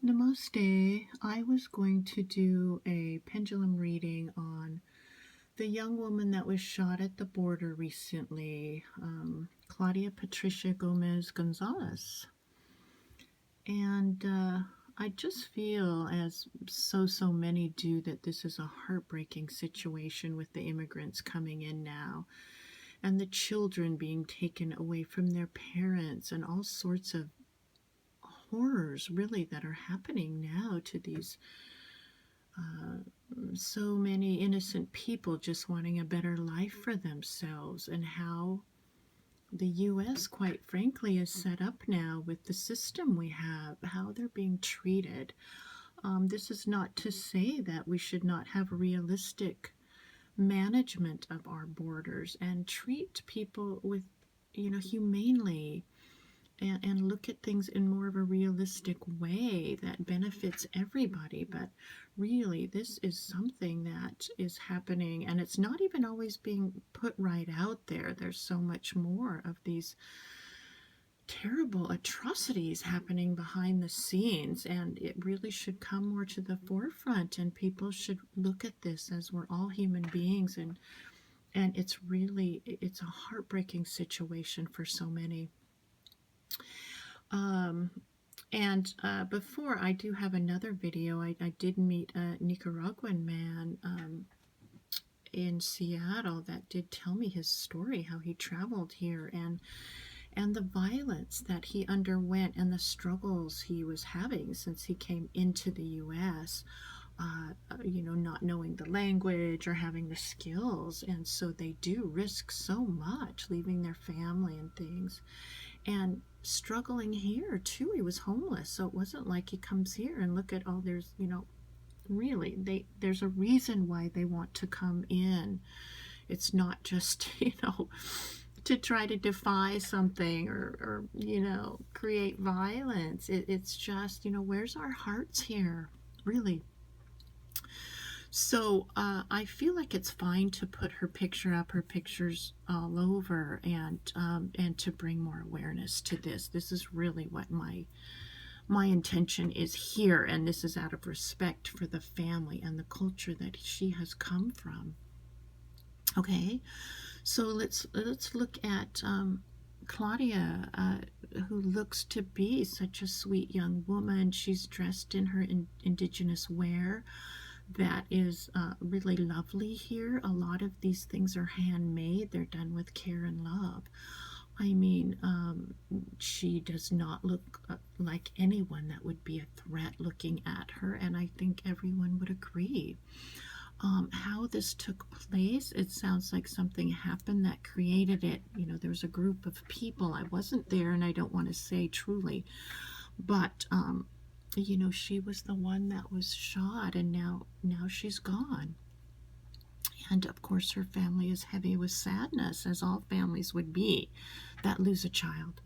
Namaste. I was going to do a pendulum reading on the young woman that was shot at the border recently, Claudia Patricia Gomez Gonzalez. And I just feel, as so many do, that this is a heartbreaking situation with the immigrants coming in now and the children being taken away from their parents and all sorts of horrors really that are happening now to these so many innocent people just wanting a better life for themselves, and how the U.S., quite frankly, is set up now with the system we have, how they're being treated. This is not to say that we should not have realistic management of our borders and treat people with, humanely, and look at things in more of a realistic way that benefits everybody. But really, this is something that is happening, and it's not even always being put right out there. There's so much more of these terrible atrocities happening behind the scenes, and it really should come more to the forefront, and people should look at this as we're all human beings, and it's a heartbreaking situation for so many. Before, I do have another video. I did meet a Nicaraguan man in Seattle that did tell me his story, how he traveled here, and the violence that he underwent and the struggles he was having since he came into the U.S., not knowing the language or having the skills. And so they do risk so much, leaving their family and things, and struggling here too. He was homeless, so it wasn't like he comes here and look at all there's there's a reason why they want to come in. It's not just to try to defy something or create violence. It's just where's our hearts here, really. So I feel like it's fine to put her picture up, her pictures all over, and to bring more awareness to this. This is really what my intention is here, and this is out of respect for the family and the culture that she has come from. Okay, so let's look at Claudia, who looks to be such a sweet young woman. She's dressed in her indigenous wear. That is really lovely here. A lot of these things are handmade. They're done with care and love. I mean, she does not look like anyone that would be a threat looking at her, and I think everyone would agree. How this took place, it sounds like something happened that created it. There was a group of people. I wasn't there, and I don't want to say truly, but she was the one that was shot, and now she's gone. And of course her family is heavy with sadness, as all families would be that lose a child.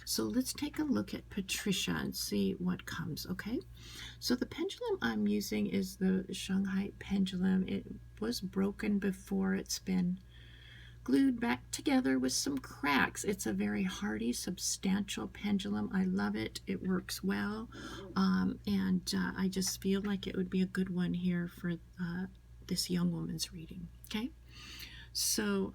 So let's take a look at Patricia and see what comes, okay? So the pendulum I'm using is the Shanghai pendulum. It was broken before. It's been glued back together with some cracks. It's a very hardy, substantial pendulum. I love it. It works well, and I just feel like it would be a good one here for this young woman's reading. Okay, so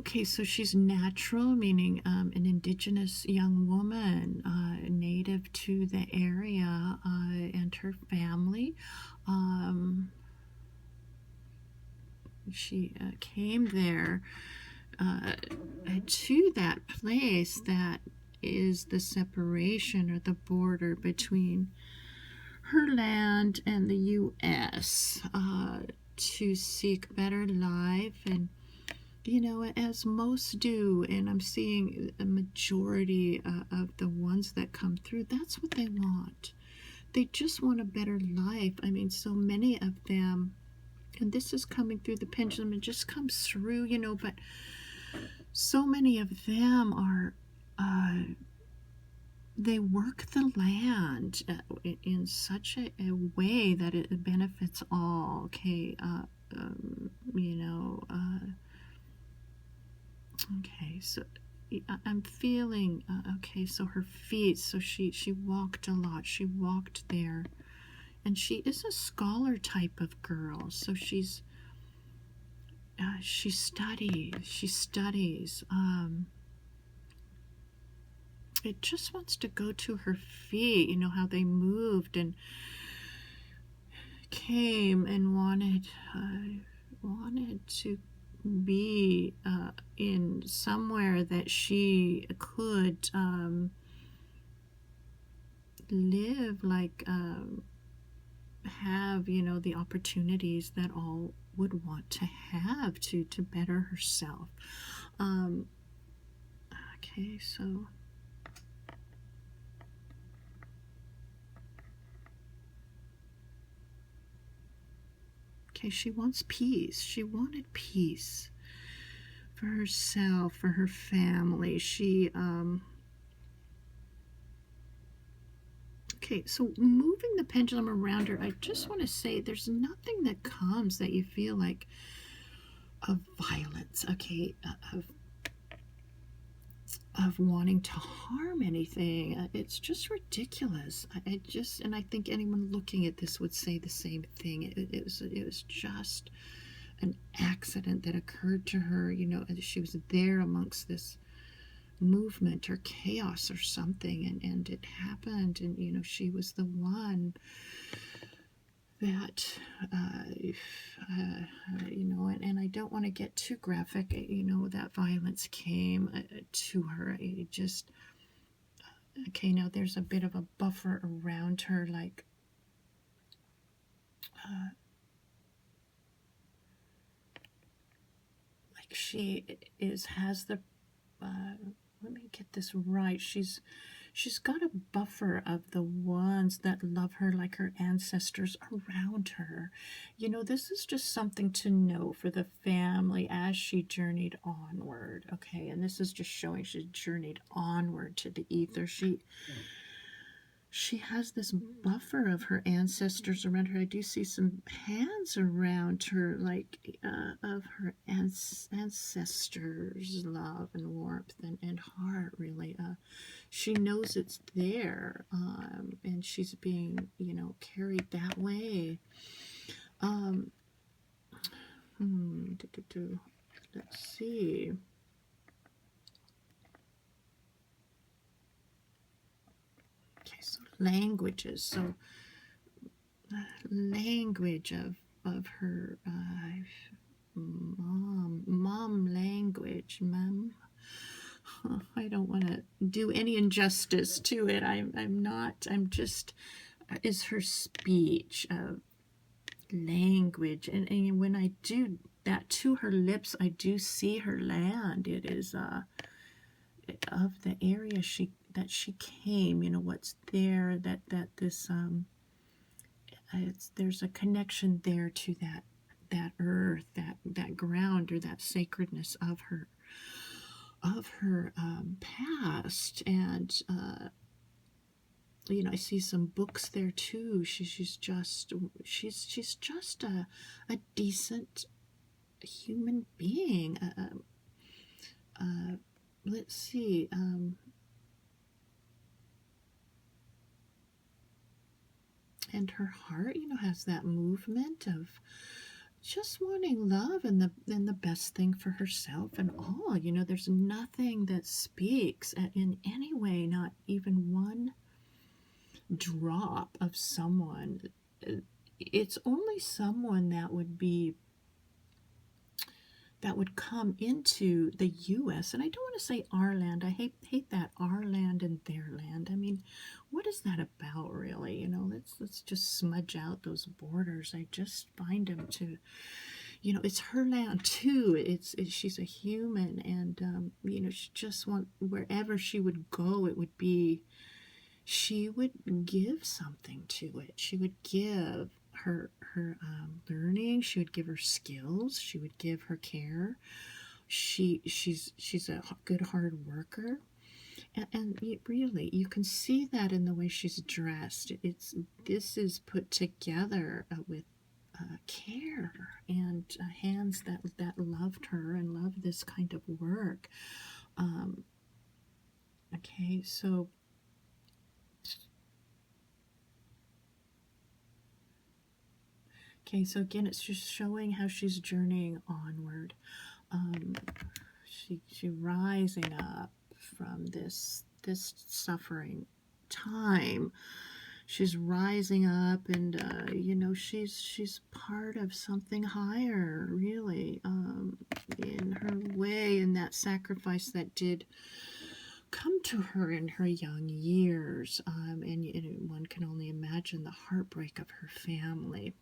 okay, so she's natural, meaning an indigenous young woman, native to the area, and her family. She came there to that place that is the separation or the border between her land and the U.S. To seek better life, and as most do, and I'm seeing a majority of the ones that come through, that's what they want. They just want a better life. I mean, so many of them, and this is coming through the pendulum, it just comes through, but so many of them are they work the land in such a way that it benefits all. Okay, you know, okay, so I'm feeling, okay, so her feet, so she walked a lot, she walked there, and she is a scholar type of girl, so she studies, it just wants to go to her feet, you know, how they moved and came and wanted to be in somewhere that she could live, like have, you know, the opportunities that all would want to have to better herself. Okay, so okay, she wants peace. She wanted peace for herself, for her family. She okay, so moving the pendulum around her, I just want to say there's nothing that comes that you feel like of violence, okay, of wanting to harm anything. It's just ridiculous. And I think anyone looking at this would say the same thing. It was just an accident that occurred to her, you know, she was there amongst this movement or chaos or something, and it happened, and you know, she was the one that you know, and I don't want to get too graphic, you know, that violence came to her. It just, okay, now there's a bit of a buffer around her, like she has the let me get this right. She's got a buffer of the ones that love her like her ancestors around her. You know, this is just something to know for the family as she journeyed onward. Okay, and this is just showing she journeyed onward to the ether. She has this buffer of her ancestors around her. I do see some hands around her, like of her ancestors' love and warmth and heart, really. She knows it's there, and she's being, you know, carried that way. Let's see. Okay, so languages. So language of her mom language. I don't want to do any injustice to it. I'm not. I'm just is her speech, language, and when I do that to her lips, I do see her land. It is of the area that she came. You know what's there. That this there's a connection there to that earth, that ground, or that sacredness of her past. And you know, I see some books there too. She's just a decent human being. Let's see. And her heart, you know, has that movement of just wanting love and the best thing for herself and all. You know, there's nothing that speaks in any way, not even one drop of someone. It's only someone that would come into the U.S. And I don't want to say our land. I hate that, our land and their land. I mean, what is that about, really? You know, let's just smudge out those borders. I just find them to, you know, it's her land too. She's a human, and you know, she just wherever she would go, it would be, she would give something to it. She would give her learning. She would give her skills. She would give her care. She's a good hard worker, and really, you can see that in the way she's dressed. This is put together with care and hands that loved her and loved this kind of work. Um, okay, so again, it's just showing how she's journeying onward. Um, she rising up from this suffering time. She's rising up, and she's part of something higher, really, in her way, in that sacrifice that did come to her in her young years, and one can only imagine the heartbreak of her family.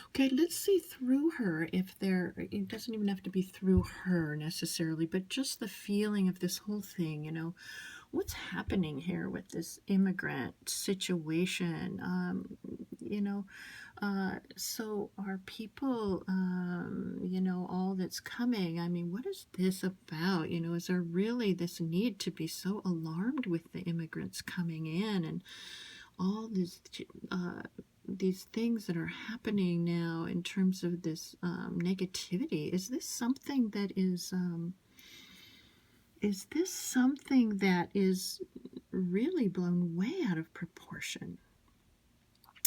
Okay, let's see through her, if there, it doesn't even have to be through her necessarily, but just the feeling of this whole thing, what's happening here with this immigrant situation? So are people, all that's coming, I mean, what is this about? Is there really this need to be so alarmed with the immigrants coming in and all these things that are happening now in terms of this negativity? Is this something that is really blown way out of proportion?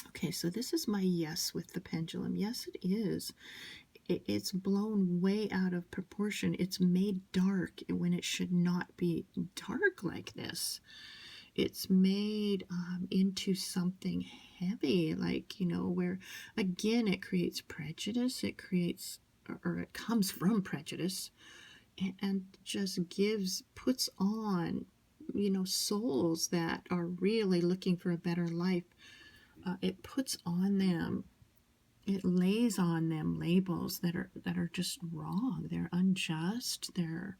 Okay, so this is my yes with the pendulum. Yes, it is. It's blown way out of proportion. It's made dark when it should not be dark like this. It's made into something heavy, like, where, again, it creates prejudice. It creates, or it comes from prejudice, and just puts on, souls that are really looking for a better life. It puts on them, it lays on them labels that are just wrong. They're unjust. They're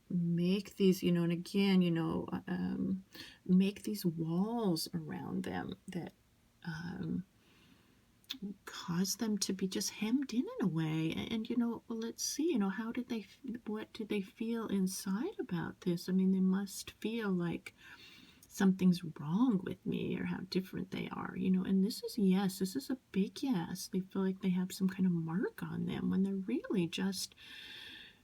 make these, and again, make these walls around them that cause them to be just hemmed in a way. And let's see, what did they feel inside about this? I mean, they must feel like something's wrong with me, or how different they are, and this is a big yes. They feel like they have some kind of mark on them, when they're really just,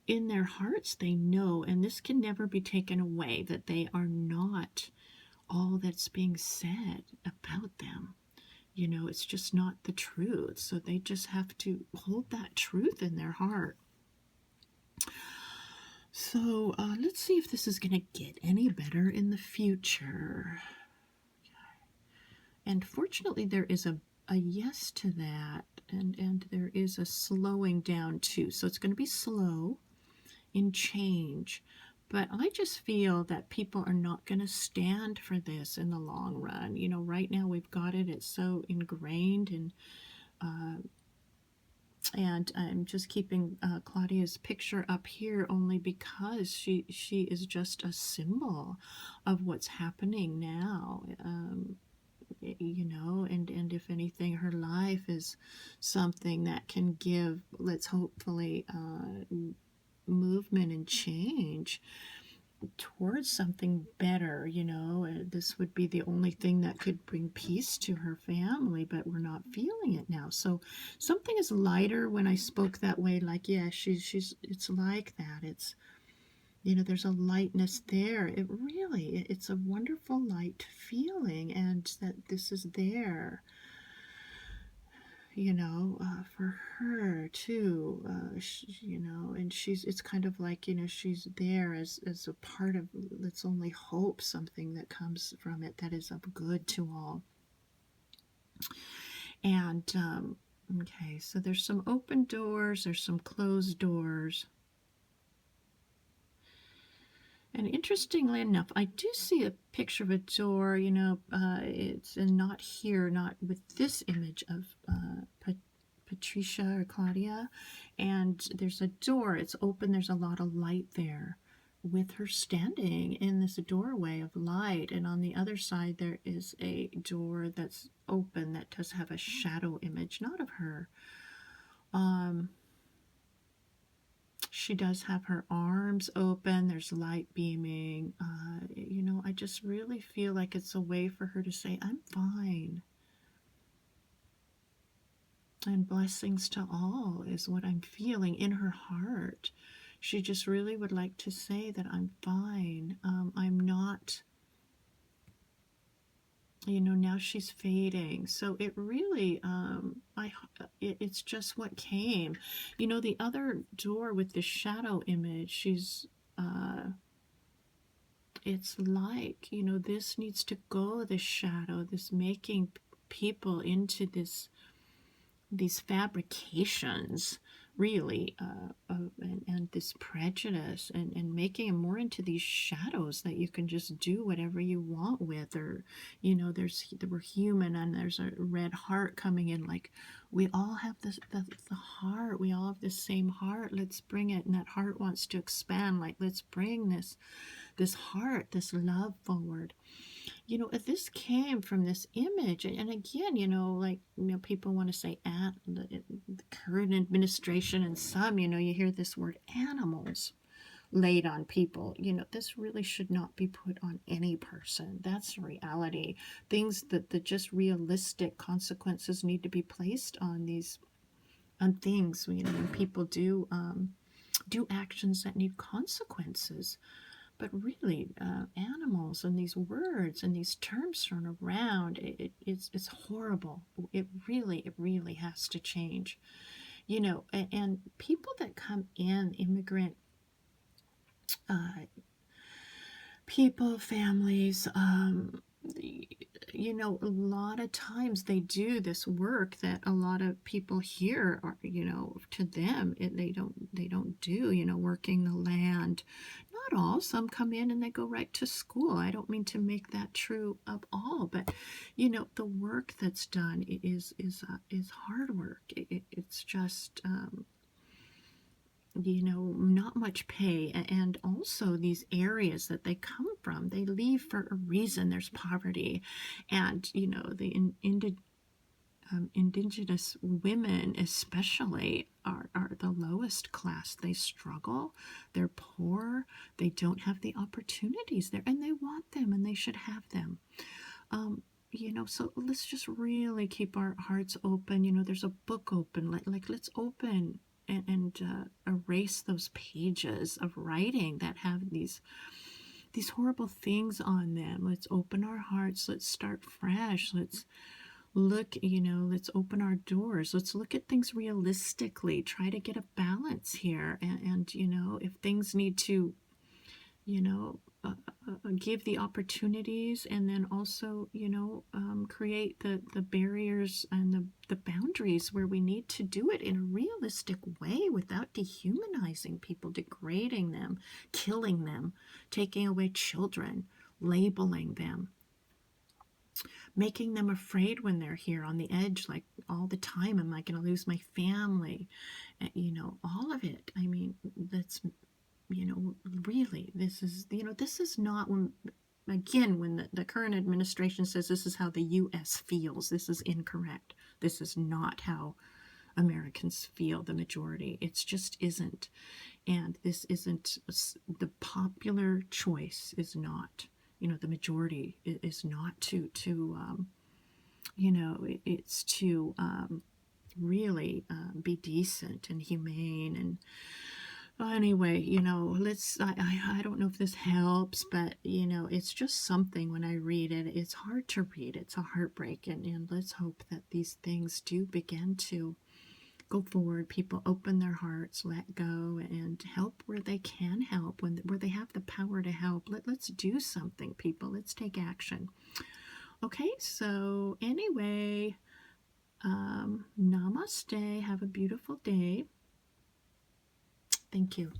in their hearts, they know, and this can never be taken away, that they are not all that's being said about them. It's just not the truth. So they just have to hold that truth in their heart. So let's see if this is going to get any better in the future. And fortunately, there is a yes to that, and there is a slowing down too. So it's going to be slow in change. But I just feel that people are not going to stand for this in the long run. Right now we've got it. It's so ingrained, and I'm just keeping Claudia's picture up here only because she is just a symbol of what's happening now. And if anything, her life is something that can give, let's hopefully, movement and change towards something better. This would be the only thing that could bring peace to her family, but we're not feeling it now. So something is lighter. When I spoke that way, like, yeah, it's like that. It's, there's a lightness there. It's a wonderful light feeling, and that this is there, for her too, and it's kind of like, she's there as a part of, let's only hope, something that comes from it that is of good to all. And, okay, so there's some open doors, there's some closed doors. And interestingly enough, I do see a picture of a door, it's not here, not with this image of Patricia or Claudia. And there's a door, it's open, there's a lot of light there, with her standing in this doorway of light. And on the other side, there is a door that's open that does have a shadow image, not of her. She does have her arms open. There's light beaming. I just really feel like it's a way for her to say, I'm fine. And blessings to all is what I'm feeling in her heart. She just really would like to say that I'm fine. I'm not, now she's fading. So it really, it's just what came. The other door with the shadow image, it's like, this needs to go, this shadow, this making people into these fabrications, really, and this prejudice, and making them more into these shadows that you can just do whatever you want with, or we're human, and there's a red heart coming in, like we all have the heart, we all have the same heart, let's bring it, and that heart wants to expand, like let's bring this heart, this love forward. If this came from this image, and again, people want to say the current administration, and some, you hear this word animals laid on people. This really should not be put on any person. That's reality. Things that just realistic consequences need to be placed on things. When people do actions that need consequences. But really, animals and these words and these terms thrown around, it's horrible. It really has to change. And people that come in, immigrant people, families, a lot of times they do this work that a lot of people here are, to them, they don't do, working the land. Not all. Some come in and they go right to school. I don't mean to make that true of all, but the work that's done is hard work. It's just not much pay, and also these areas that they come from, they leave for a reason. There's poverty, and the indigenous women especially are the lowest class. They struggle, they're poor, they don't have the opportunities there, and they want them, and they should have them. So let's just really keep our hearts open. There's a book open, like let's open and erase those pages of writing that have these horrible things on them. Let's open our hearts. Let's start fresh. Let's look, let's open our doors. Let's look at things realistically. Try to get a balance here. And if things need to, give the opportunities, and then also, create the barriers and the boundaries where we need to do it in a realistic way without dehumanizing people, degrading them, killing them, taking away children, labeling them, making them afraid when they're here on the edge, like all the time. Am I going to lose my family? All of it. I mean, that's, really, this is not when, again, when the current administration says this is how the U.S. feels, this is incorrect. This is not how Americans feel, the majority. It just isn't. And this isn't, the popular choice is not, the majority is not to it's to really be decent and humane. And anyway, I don't know if this helps, but it's just something. When I read it, it's hard to read. It's a heartbreak, and let's hope that these things do begin to go forward. People open their hearts, let go, and help where they can help, where they have the power to help. Let's do something, people. Let's take action. Okay, so anyway, namaste. Have a beautiful day. Thank you.